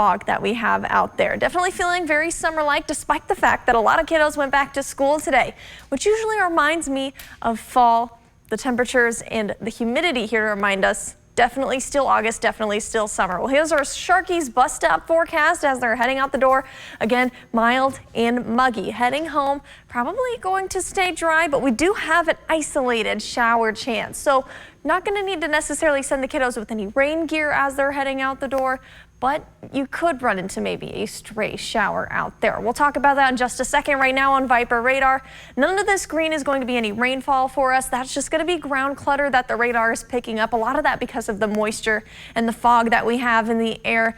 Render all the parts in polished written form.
fog that we have out there. Definitely feeling very summer-like despite the fact that a lot of kiddos went back to school today, which usually reminds me of fall. The temperatures and the humidity here remind us definitely still August, definitely still summer. Well, here's our Sharkies bus stop forecast as they're heading out the door. Again, mild and muggy. Heading home, probably going to stay dry, but we do have an isolated shower chance. So not going to need to necessarily send the kiddos with any rain gear as they're heading out the door, but you could run into maybe a stray shower out there. We'll talk about that in just a second. Right now on Viper radar, none of this green is going to be any rainfall for us. That's just going to be ground clutter that the radar is picking up. A lot of that because of the moisture and the fog that we have in the air.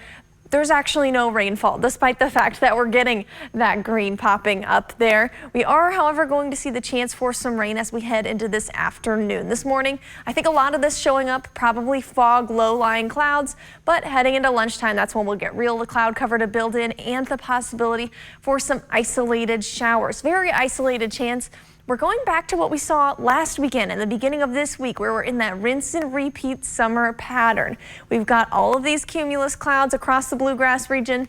There's actually no rainfall, despite the fact that we're getting that green popping up there. We are, however, going to see the chance for some rain as we head into this afternoon. This morning, I think a lot of this showing up, probably fog, low-lying clouds, but heading into lunchtime, that's when we'll get real cloud cover to build in and the possibility for some isolated showers. Very isolated chance. We're going back to what we saw last weekend and the beginning of this week, where we're in that rinse and repeat summer pattern. We've got all of these cumulus clouds across the bluegrass region.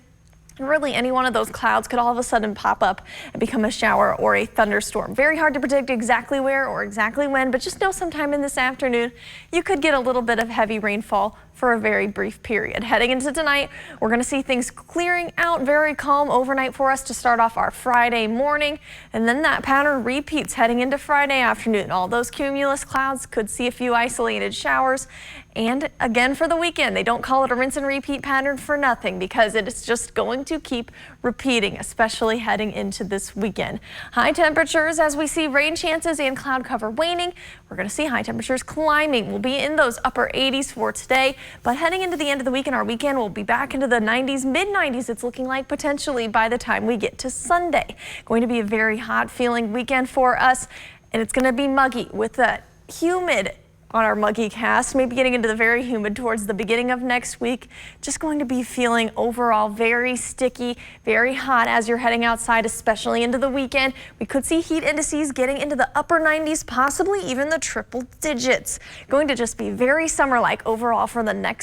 And really, any one of those clouds could all of a sudden pop up and become a shower or a thunderstorm. Very hard to predict exactly where or exactly when, but just know sometime in this afternoon, you could get a little bit of heavy rainfall for a very brief period. Heading into tonight, we're going to see things clearing out, very calm overnight for us to start off our Friday morning. And then that pattern repeats heading into Friday afternoon. All those cumulus clouds could see a few isolated showers. And again for the weekend, they don't call it a rinse and repeat pattern for nothing, because it is just going to keep repeating, especially heading into this weekend. High temperatures as we see rain chances and cloud cover waning. We're going to see high temperatures climbing. We'll be in those upper 80s for today, but heading into the end of the week and our weekend, we'll be back into the 90s, mid-90s. It's looking like potentially by the time we get to Sunday. Going to be a very hot feeling weekend for us, and it's going to be muggy with that humid on our muggy cast, maybe getting into the very humid towards the beginning of next week. Just going to be feeling overall very sticky, very hot as you're heading outside, especially into the weekend. We could see heat indices getting into the upper 90s, possibly even the triple digits. Going to just be very summer-like overall for the next